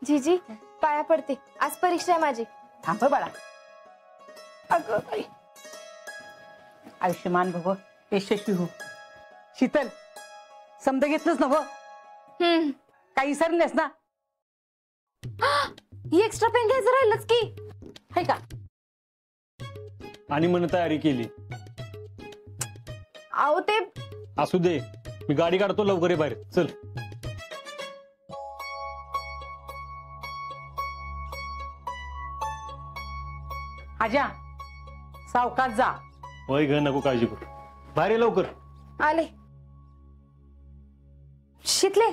जीजी पाया पडते, आज परीक्षा आहे माझी. थांब बाळा. अगं बाई, आयुष्यमान भव, यशस्वी हो. शीतल, समजा घेतलंच ना हो? काही सरलेस ना? ही एक्स्ट्रा पेन घ्यायचं राहिलंच की, है का? आणि मन तयारी केली. अहो ते असू दे, मी गाडी काढतो, लवकर ये बाहेर. चल. आजा, सावकाश जा. होय ग, नको काळजी करू. बाहेर ये लवकर. आले. शितले,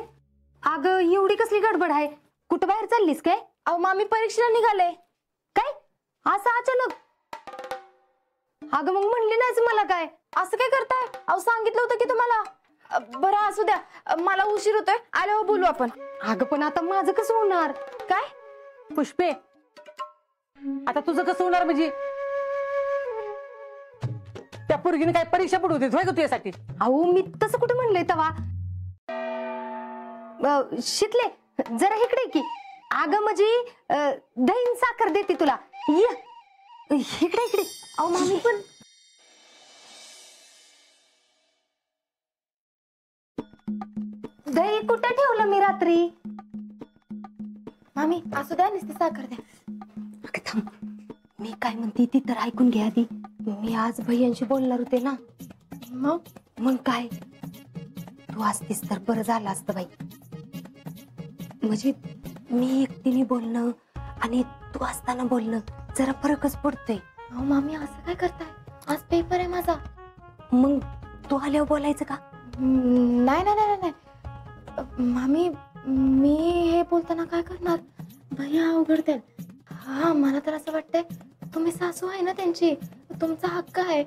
अगं एवढी कसली गडबड आहे? कुठं बाहेर चाललीस काय? अहो मामी परीक्षेला निघाले. काय असं अचानक? अगं मग म्हणली नाहीच मला. काय असं काय करताय? अहो सांगितलं होतं की तुम्हाला. बरं असू द्या, मला उशीर होतोय, आल्यावर बोलू आपण. अगं पण आता माझं कसं होणार? काय पुष्पे, आता तुझं कसं होणार? म्हणजे त्या पोरगीने काय परीक्षा पडू देत होय का तुझ्यासाठी? अहो मी तसं कुठे म्हणलंय तवा. शितले जरा इकडे की. अगं म्हणजे दहीन साखर देते तुला. ये इकडे इकडे. अहो मामी पण दही कुठे ठेवलं मी रात्री? मामी असू द्या, नुसती साखर द्या. अगं थांब, मी काय म्हणते ती तर ऐकून घ्या आधी. मी आज भैयांशी बोलणार होते ना. मग काय, तू असतीस तर बरं झालं असतं बाई. म्हणजे मी एकटीने बोलणं आणि तू असताना बोलणं जरा फरकच पडतोय. अहो मामी असं काय करताय? आज पेपर आहे माझा. मग तू आल्यावर बोलायचं का? नाही नाही नाही नाही मामी, मी हे बोलताना काय करणार? भैया अवघडते. हा मला तर असं वाटतंय, तुम्ही सासू आहे ना त्यांची, तुमचा हक्क आहे,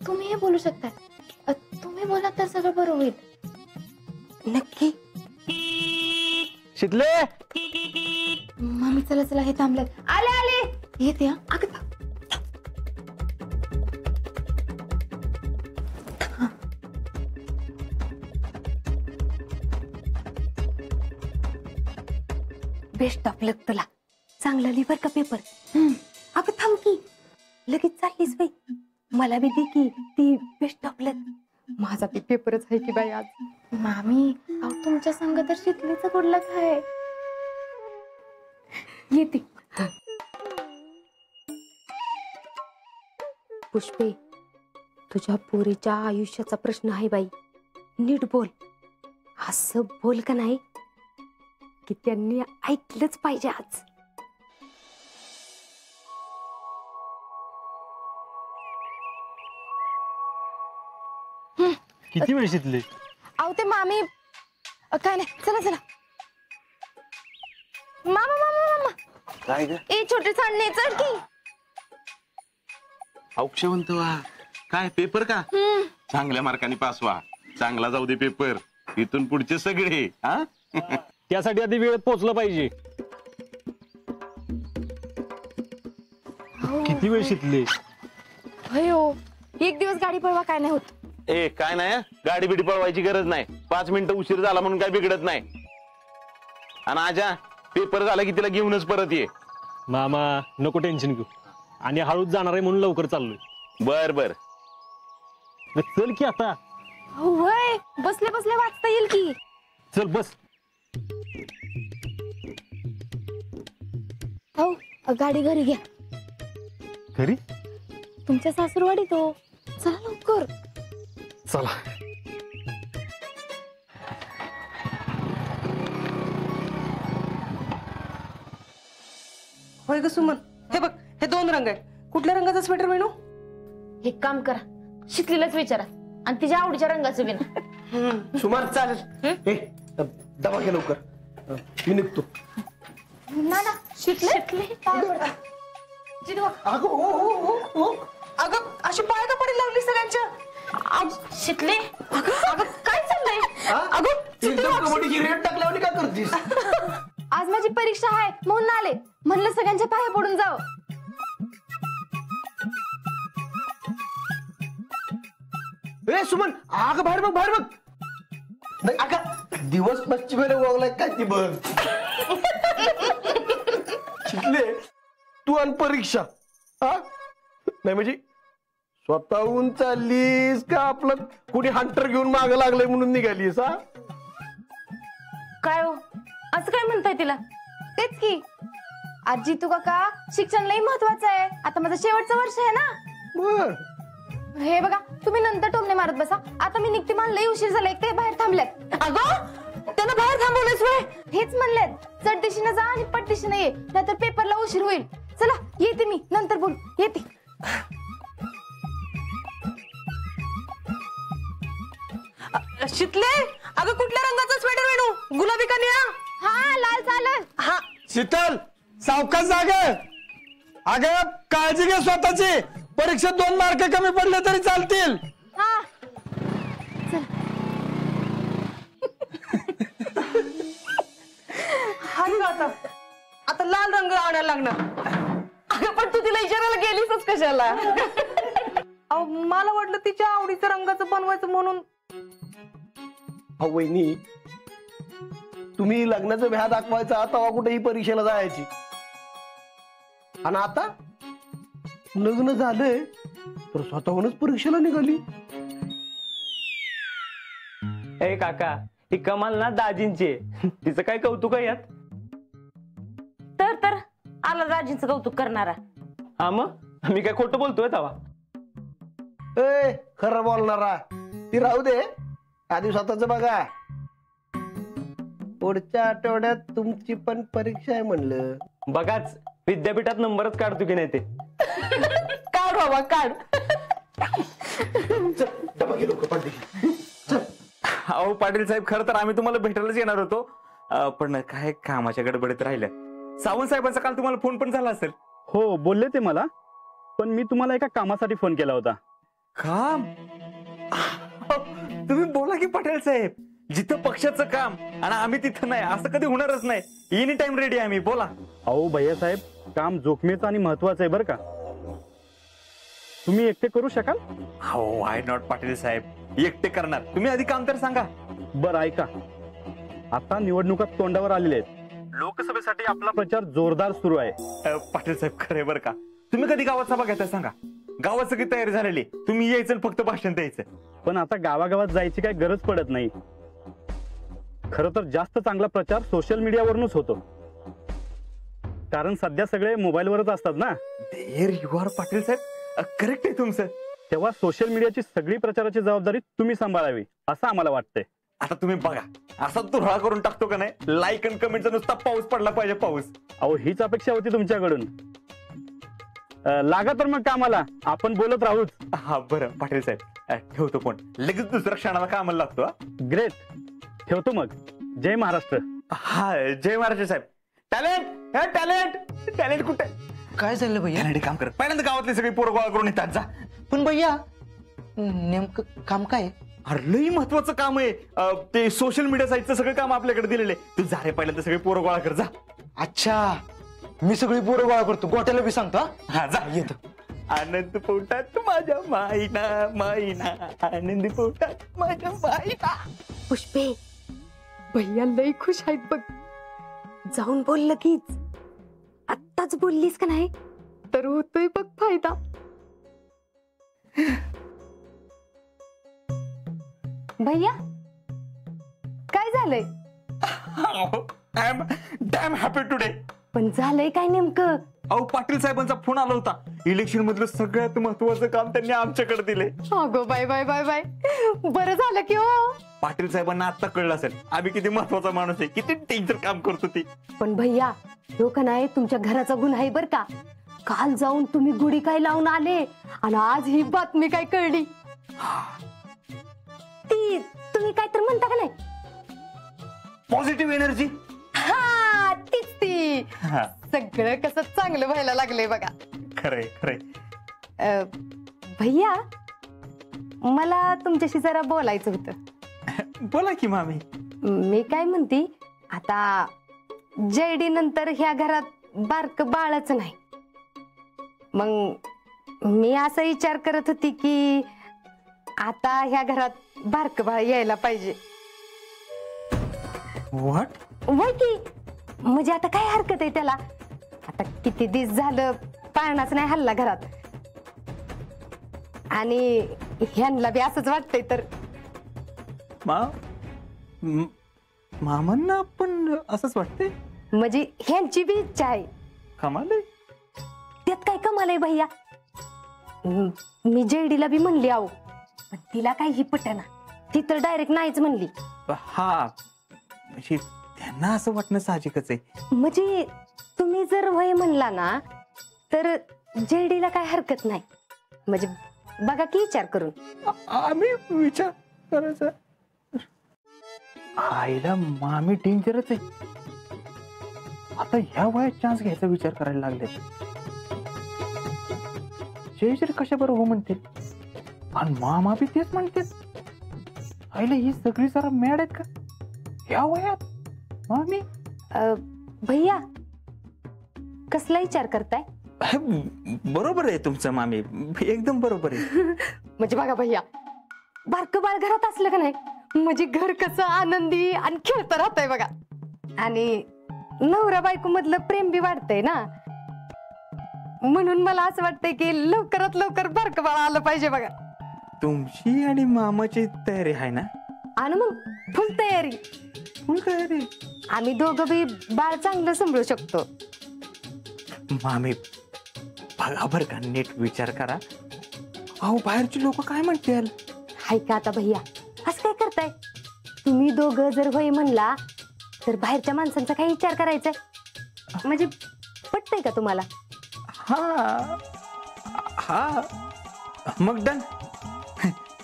तुम्ही हे बोलू शकताय. तुम्ही बोला तर सगळं बरं होईल. नक्की? शितले, मामी चला चला, हे थांबलं. आले आले, येते. अगं बेस्ट ऑफ लक तुला. चांगला लिव्हर का पेपर. अगं थांब की, लगेच चाललीस बाई. मला बी दे की ती बेस्ट ऑफ लक. माझा बी पेपरच आहे की बाई आज. मामी अहो तुमच्या संग तर शितलीचं कुठलं काय. येते. पुष्पे, तुझ्या पोरीच्या आयुष्याचा प्रश्न आहे बाई. नीट बोल. असं बोल का नाही की त्यांनी ऐकलंच पाहिजे आज. किती वेळ शितले? अहो ते मामी काय नाही. चला चला. मामा मामा मामा, काय ग? ए छोटे सांडणे चढ की. औक्षवंत व्हा. काय पेपर का? चांगल्या मार्काने पास व्हा. चांगला जाऊ दे पेपर. इथून पुढचे सगळे. हा त्यासाठी आधी वेळेत पोहोचलं पाहिजे. किती वेळ शितले? हो एक दिवस गाडी पळवा, काय नाही होत. ए काय नाही, गाडी बिडी पळवायची गरज नाही. 5 मिनिटं उशीर झाला म्हणून काय बिघडत नाही. आणि आजा, पेपर झाला की तिला घेऊनच परत ये. मामा नको टेन्शन घेऊ, आणि हळूच जाणार आहे म्हणून लवकर चाललोय. बर बर, चल की आता. होय बसले बसले वाचता येईल की. चल बस. हो गाडी घरी घ्या. घरी? तुमच्या सासूरवाडी तो. चला लवकर. चला. होय ग सुमन, हे बघ हे 2 रंग आहेत. कुठल्या रंगाचा स्वेटर मिळू? एक काम करा, शितलीलाच विचारा आणि तिच्या आवडीच्या रंगाचं विना. सुमार चालेल. दबा घे लवकर, मी निघतो. ना ना शितले अगं हो हो हो हो. अगं अशी पाय का पडी लावली सगळ्यांच्या. शितले अगं काय चाललंय? अगं एकदम कबड्डीची रेट टाकल्यावर काय करतीस? आज माझी परीक्षा आहे म्हणून आले. म्हणलं सगळ्यांच्या पाया पडून जाव. ए सुमन, अगं बाहेर बघ, बाहेर बघ. नाही अगं दिवस पश्चिमेला वळलाय काय ती बघ. शिकले तू आणि परीक्षा हा नाही म्हणजे स्वतःहून चाललीस का आपलं कुणी हंटर घेऊन माग लागलंय म्हणून निघालीस हा. काय हो असं काय म्हणताय तिला? तेच की आजी तू काका शिक्षण लई महत्वाचं आहे. आता माझं शेवटचं वर्ष आहे ना. बर हे बघा तुम्ही नंतर टोमणे मारत बसा. आता मी निघते, मला लई उशीर झालाय. ते बाहेर थांबल्यात. अगं त्यांना बाहेर थांबवलंच व्हय? हेच म्हणलेत चढ दिशेने जा आणि पट दिशेने ये, नाहीतर पेपरला उशीर होईल. चला येते मी, नंतर बोल. येते. शितले अगं कुठल्या रंगाचा स्वेटर वेणू? गुलाबी का निळा? हा लाल चालेल. हा शीतल सावकाश जाग. अगं काळजी घे स्वतःची. परीक्षेत 2 मार्क कमी पडले तरी चालतील. हा आता आता लाल रंग आणायला लागणार. अगं पण तू तिला इशारायला गेलीसच कशाला? अहो मला वाटलं तिच्या आवडीचं रंगाचं बनवायचं म्हणून. अहो वहिनी तुम्ही लग्नाचं भ्या दाखवायचा तेव्हा कुठेही परीक्षेला जायची आणि आता लग्न झालंय तर स्वतःहूनच परीक्षेला निघाली. ए काका ही कमाल ना दाजींची. तिचं काय कौतुक आहे यात? तर आला राजींचं कौतुक करणारा. हा मग मी काय खोटं बोलतोय तवा? ए खरं बोलणारा ती राहू दे, आधी स्वतःच बघा. पुढच्या आठवड्यात तुमची पण परीक्षा आहे म्हणलं. बघाच विद्यापीठात नंबरच काढतो की नाही ते. काढ बाबा काढ. अहो पाटील साहेब खरं तर आम्ही तुम्हाला भेटायलाच येणार होतो, पण काय कामाच्या गडबडीत राहिल्या. सावंत साहेबांचा काल तुम्हाला फोन पण झाला असेल. हो बोलले ते मला, पण मी तुम्हाला एका कामासाठी फोन केला होता. काम? तुम्ही बोला की पाटील साहेब, जिथं पक्षाचं काम आणि आम्ही तिथं नाही असं कधी होणारच नाही. एनी टाइम रेडी आम्ही, बोला. अहो भैया साहेब काम जोखमीचं आणि महत्वाचं आहे बरं का. तुम्ही एकटे करू शकाल? हो वाय नॉट पाटील साहेब, एकटे करणार. तुम्ही आधी काम तर सांगा. बरं ऐका, आता निवडणुका तोंडावर आलेल्या आहेत. लोकसभेसाठी आपला प्रचार जोरदार सुरू आहे. पाटील साहेब खरे बरं का, तुम्ही कधी गावात सभा घेताय सांगा. गावात सगळी तयारी झालेली, तुम्ही यायचं फक्त भाषण द्यायचं. पण आता गावागावात जायची काही गरज पडत नाही. खरं तर जास्त चांगला प्रचार सोशल मीडियावरूनच होतो, कारण सध्या सगळे मोबाईलवरच असतात ना. देर यू आर पाटील साहेब, करेक्ट आहे तुमचं. तेव्हा सोशल मीडियाची सगळी प्रचाराची जबाबदारी तुम्ही सांभाळावी असं आम्हाला वाटतंय. आता तुम्ही बघा, असा तुरळा करून टाकतो का नाही, लाईक आणि कमेंटचा नुसता पाऊस पडला पाहिजे, पाऊस. अहो हीच अपेक्षा होती तुमच्याकडून. लागा तर मग कामाला, आपण बोलत राहूच. हा बरं पाटील साहेब, ठेवतो फोन. लगेच दुसऱ्या क्षणाला कामाला लागतो. ग्रेट, ठेवतो मग. जय महाराष्ट्र. हा जय महाराष्ट्र साहेब. टॅलेंट, हे टॅलेंट, टॅलेंट कुठे? काय झालं भैया? टॅलेंट काम करत. पहिल्यांदा गावातले सगळे पोरं गोळा करून येतात. जा. पण भैया नेमकं काम काय? अरे लई महत्वाचं काम आहे. ते सोशल मीडिया साईटचं सगळं काम आपल्याकडे दिलेलं आहे. तू जा रे, पहिल्यांदा सगळे पोरं गोळा कर. जा. अच्छा, मी सगळी पोरं गोळा करतो, गोट्याला बी सांगतो. हा जा. येतो. आनंद पोटात माझ्या माईना, माईना आनंद पोटात माझ्या माईना. पुष्पे भैया लई खुश आहेत बघ. जाऊन बोल लगेच. आत्ताच बोललीस का नाही तर होतोय बघ फायदा. भैया काय झालंय? I am dam happy today. पण झालंय काय नेमकं? अहो पाटील साहेबांचा फोन आला होता. इलेक्शन मधलं सगळ्यात महत्वाचं काम त्यांनी आमच्याकडे दिले. अगो बाय बाय बाय बाय, बरं झालं की हो. पाटील साहेबांना आता कळलं असेल आम्ही किती महत्वाचा माणूस आहे, किती डेंजर काम करतो ती. पण भैया हो का नाही, तुमच्या घराचा गुन्हा आहे बर का. काल जाऊन तुम्ही गुढी काय लावून आले आणि आज ही बातमी काय कळली. ती तुम्ही काय तर म्हणता का नाही, पॉझिटिव्ह एनर्जी. हा तीच ती. सगळं कसं चांगलं व्हायला लागलंय बघा. खरंय खरंय. भैया मला तुमच्याशी जरा बोलायचं होतं. बोला की मामी. मी काय म्हणते, आता जयडी नंतर ह्या घरात बारक बाळच नाही. मग मी असा विचार करत होती की आता ह्या घरात बारक बाळ यायला पाहिजे. व्हॉट? वय की म्हणजे आता काय हरकत आहे त्याला. आता किती दिवस झालं पाळणाच नाही हल्ला घरात आणि ह्यांना बी असंच वाटतंय तर मामांना पण असंच वाटते. म्हणजे ह्यांची बी इच्छा आहे. कमाल आहे. त्यात काय कमाल आहे भैया. मी जेडीला बी म्हणली आहो पण तिला काही ही पटेना. ती तर डायरेक्ट नाहीच म्हणली. हा म्हणजे त्यांना असं वाटणं साहजिकच आहे. म्हणजे तुम्ही जर वय म्हणला ना तर जेडीला काय हरकत नाही. म्हणजे बघा की विचार करून. आम्ही विचार करायचा. आईला मामी डेंजरच आहे. आता ह्या वयात चान्स घ्यायचा विचार करायला लागले. जयश्री कशा बरं हो म्हणते आणि मामा बी तेच म्हणते. आईला ही सगळी जरा मॅड आहेत का ह्या वयात. मामी भैया कसला विचार करताय. बरोबर आहे तुमचं मामी, एकदम बरोबर आहे. म्हणजे बघा भैया बारकं बाळ घरात असलं का नाही म्हणजे घर कसं आनंदी आणि खेळतं राहतंय बघा. आणि नवरा बायको मधलं प्रेम बी वाढतंय ना. म्हणून मला असं वाटतंय की लवकरात लवकर बारकं बाळ आलं पाहिजे बघा. तुमची आणि मामाची तयारी आहे ना. आणि मग फुल तयारी. फुल तयारी. आम्ही दोघं बी बाळ चांगलं सांभाळू शकतो. मामी बघा बर का नीट विचार करा. अहो बाहेरची लोक काय म्हणतील. हाय का आता भैया असं काय करताय तुम्ही दोघं जर होय म्हणला तर बाहेरच्या माणसांचा काही विचार करायचाय. म्हणजे पटतंय का तुम्हाला. हा हा मग डन.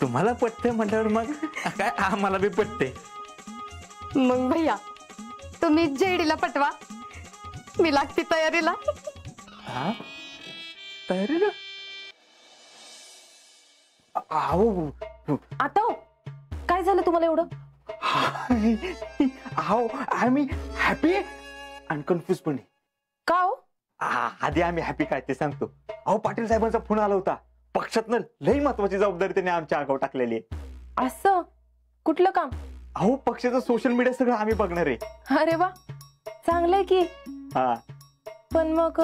तुम्हाला पटतंय म्हटल्यावर मग काय आम्हाला बी पटते. मग भैया तुम्ही जेडीला पटवा. मी लागते तयारीला. हा तयारीला. अहो आता काय झालं तुम्हाला एवढं. अहो आम्ही हॅपी आणि कन्फ्युज पण आहे. का हो. आधी आम्ही हॅपी काय ते सांगतो. अहो पाटील साहेबांचा फोन आला होता. पक्षातनं लई महत्वाची जबाबदारी त्यांनी आमच्या अंगावर टाकलेली आहे. असं कुठलं काम. अहो पक्षाचं सोशल मीडिया सगळं आम्ही बघणार आहे. अरे वा चांगलंय की. हा पण मग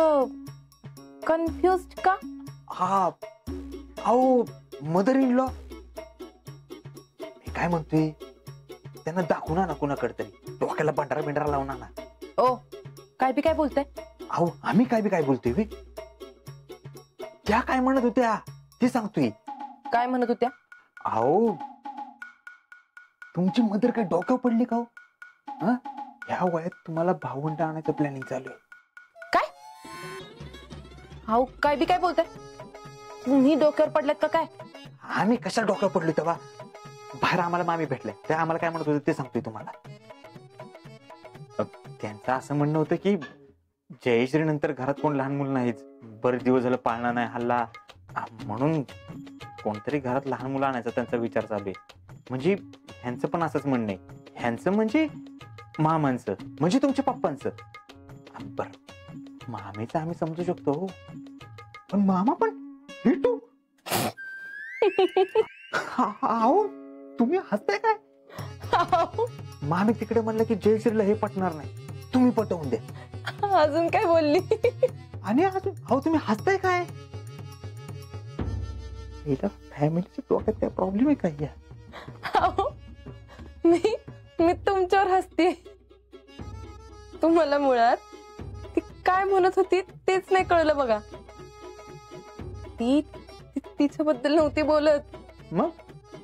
कन्फ्युज का. हा अहो मदर इन लॉ. मी काय म्हणतोय त्यांना दाखवू ना कोणाकडे तरी. डोक्याला बंडारा बिंडारा लावून ना. ओ काय बी काय बोलताय. अहो आम्ही काय बी काय बोलतोय बे. त्या काय म्हणत होत्या ते सांगतोय. काय म्हणत होत्या. अहो तुमची मदर काय डोकं पडली का हो. ह्या वयात तुम्हाला भावंड आणायचं प्लॅनिंग चालू आहे. काय हाऊ काय बी काय बोलताय. तुम्ही डोक्यावर पडल्यात का काय. आम्ही कशा डोक्यावर पडलो तेव्हा बाहेर आम्हाला मामी भेटले. ते आम्हाला काय म्हणत होते ते सांगतोय तुम्हाला. त्यांचं असं म्हणणं होतं की जयश्री नंतर घरात कोण लहान मुलं नाहीच. बरेच दिवस झालं पाळणा नाही हल्ला म्हणून कोणतरी घरात लहान मुलं आणायचा त्यांचा विचार चालू आहे. म्हणजे ह्यांचं पण असंच म्हणणं आहे. ह्यांचं म्हणजे मामांचं म्हणजे तुमच्या पप्पांचं. बरं मामीचं आम्ही समजू शकतो पण मामा पण भेटू. अहो तुम्ही हसताय काय. मामी तिकडे म्हणलं की जयश्रीला हे पटणार नाही तुम्ही पटवून द्या. अजून काय बोलली. आणि अजून अहो तुम्ही हसताय काय. फॅमिलीच्या डोक्यात काय प्रॉब्लेम आहे काय. मी तुमच्यावर हसते. तुम्हाला मुळात ती काय म्हणत होती तेच नाही कळलं बघा. ती तिच्याबद्दल नव्हती बोलत. मग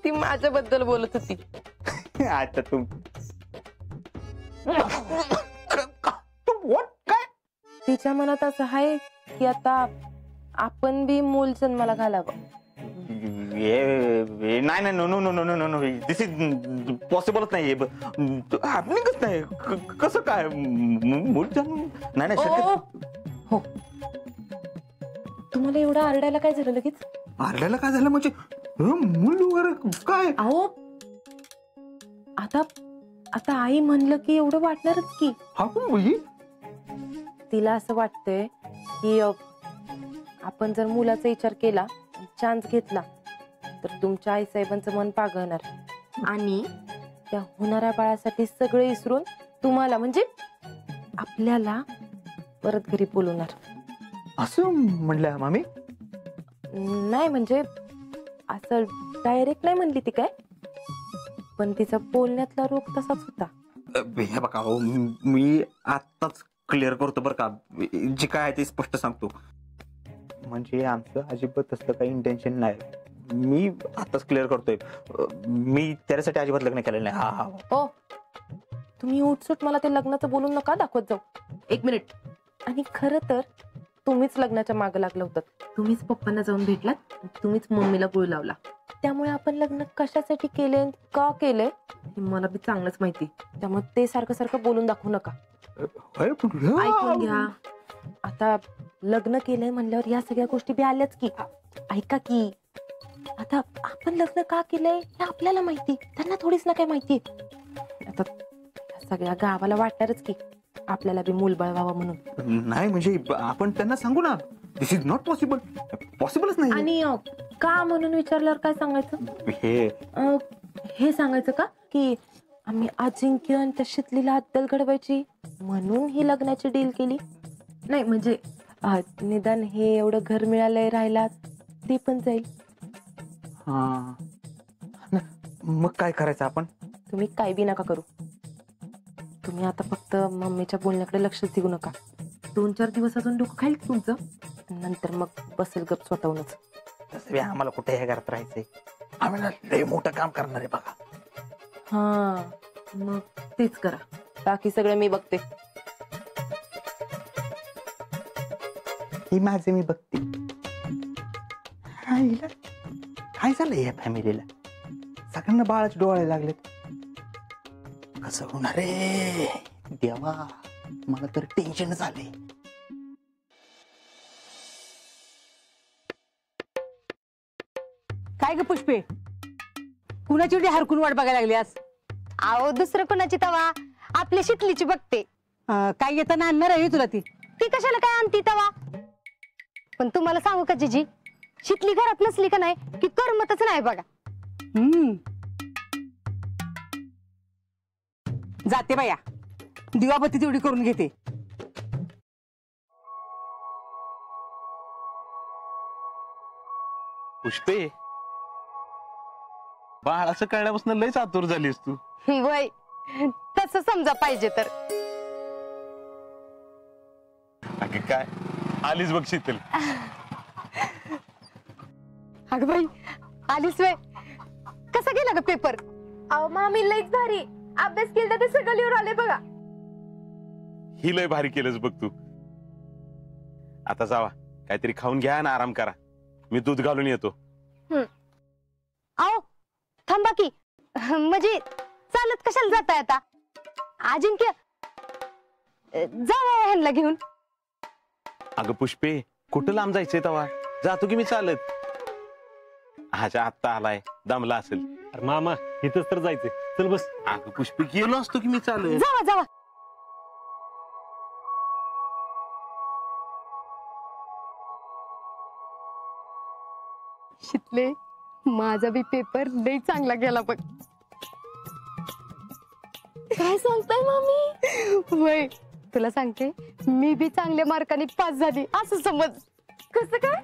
ती माझ्याबद्दल बोलत होती. आता तुम काय तिच्या मनात असं आहे की आता आपण बी मूल जन्माला घालावं. नाही नाही no no no no no no this is पॉसिबलच नाही. हॅपनिंगच नाही. कसं काय मूल जन्म नाही हो तुम्हाला एवढं आरडायला काय झालं लगेच. आरडायला काय झालं म्हणजे मूल वगैरे काय. अहो आता आई म्हणलं की एवढं वाटणारच की. हा तिला असं वाटतंय की आपण जर मुलाचा विचार केला चान्स घेतला तर तुमच्या आई साहेबांचं मन पागळणार आणि त्या होणाऱ्या बाळासाठी सगळे विसरून तुम्हाला म्हणजे आपल्याला परत घरी बोलवणार. असं म्हणलं मामी? नाही म्हणजे असं डायरेक्ट नाही म्हणली ती काय, पण तिचा बोलण्यातला रोग तसाच होता. हे बघा हो, मी आताच क्लिअर करतो बरं का, जे काय आहे ते स्पष्ट सांगतो. म्हणजे आमचं अजिबात तसलं काही इंटेन्शन नाही. मी आताच क्लिअर करतोय, मी त्यासाठी अजिबात लग्न केलेलं नाही. हा. हो, तुम्ही उठसूट मला ते लग्नाचं बोलून नका दाखवत जाऊ. 1 मिनिट. आणि खरं तर तुम्हीच लग्नाच्या मागे लागला होतात. तुम्हीच पप्पांना जाऊन भेटलात, तुम्हीच मम्मीला गुळ लावला. त्यामुळे आपण लग्न कशासाठी केले, का केले हे मला बी चांगलंच माहिती. त्यामुळे ते सारखं सारखं बोलून दाखवू नका. ऐकून घ्या. आता लग्न केलंय म्हणल्यावर या सगळ्या गोष्टी बी आल्याच की. ऐका की, आता आपण लग्न का केलंय हे आपल्याला माहिती, त्यांना थोडीच ना काय माहिती. आता सगळ्या गावाला वाटणारच की आपल्याला बी मूलबाळ व्हावं म्हणून. नाही म्हणजे आपण त्यांना सांगू ना, दिस इज नॉट पॉसिबल, पॉसिबलच नाही. आणि का म्हणून विचारल्यावर काय सांगायचं? हे सांगायचं का की आम्ही अजिंक्य आणि त्या शितलीला अद्दल घडवायची म्हणून ही लग्नाची डील केली? नाही म्हणजे निदान हे एवढं घर मिळालंय राहायला, ते पण जाईल. हा, मग काय करायचं आपण? तुम्ही काय बी नका करू. तुम्ही आता फक्त मम्मीच्या बोलण्याकडे लक्ष देऊ नका. 2-4 दिवस अजून डोकं खाईल तुमचं, नंतर मग बसेल गप स्वतःहूनच. तसं आम्हाला कुठे हे घरात राहायचंय, आम्ही लय मोठं काम करणार आहे बघा. हा, मग तेच करा. बाकी सगळं मी बघते. ही माझे मी बघते. काय झालंय या फॅमिलीला? सगळ्यांना बाळाचे डोळे लागलेत. कसं होणार रे देवा, मला तर टेन्शन झाले. काय ग पुष्पे, कुणाची एवढी हरकून वाट बघायला लागली आज? अहो दुसरं कोणाची तवा, आपल्या शितलीची बघते. काय येताना आणणार आहे तुला ती? ती कशाला काय आणती तवा? पण तुम्हाला सांगू का जीजी, शितली घरात नसली का नाही की करमतच नाही बघा. जाते बाया, दिवाबत्ती तेवढी करून घेते. पुष्पे, बाळाचं कळल्यापासून लयच आतुर झालीस तू. वय तसं समजा पाहिजे तर. अगं काय आलीच बघ शीतल. अगं बाई आलीस वय. कसा गेला ग पेपर? अहो मामी लईच भारी अभ्यास केला, ते सगळं लिहून आले बघा. ही लय भारी केलंस बघ तू. आता जावा, काहीतरी खाऊन घ्या आणि आराम करा. मी दूध घालून येतो. आओ थांबा की, म्हणजे चालत कशाला जाताय आता? अजिंक्य जावा ह्यांना घेऊन. अगं पुष्पे, कुठं लांब जायचंय तवा? जातो की मी चालत. आजा आत्ता आलाय, दमला असेल. अरे मामा, इथंच तर जायचंय, चल बस. अगं पुष्पे, गेलो असतो की मी चालत. जावा जावा. शितले, माझा बी पेपर लई चांगला गेला बघ. काय सांगताय मामी? वय तुला सांगते, मी बी चांगल्या मार्काने पास झाली असं समज. कसं काय?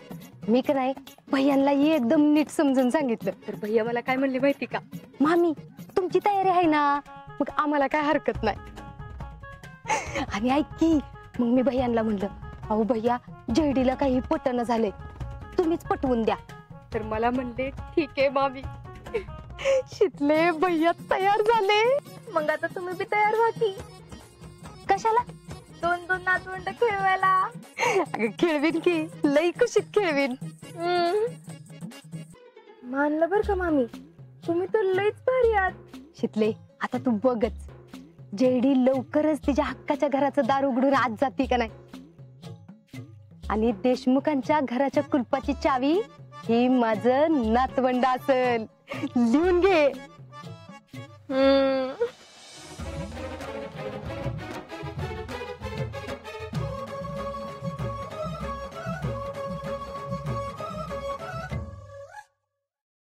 मी का नाही भैयांना एकदम नीट समजून सांगितलं, तर भैया मला काय म्हणले माहिती का? मामी तुमची तयारी आहे ना, मग आम्हाला काय हरकत नाही. आणि ऐक की, मग मी भैयांना म्हणलं, अहो भैया जयडीला काही पटन झाले, तुम्हीच पटवून द्या. तर मला म्हणले ठीक आहे मामी. शितले भैया तयार झाले. मग आता तुम्ही बी तयार व्हा की. कशाला? 2-2 नातवंड खेळवायला. अगं खेळवीन की, लई कुशीत खेळवीन. मानलं बर का मामी, तुम्ही तर लईच भारी आहात. शितले आता तू बघच, जेडी लवकरच तिच्या हक्काच्या घराचं दार उघडून आत जाते का नाही. आणि देशमुखांच्या घराच्या कुलपाची चावी ही माझं नातवंड असेल. लिहून घे.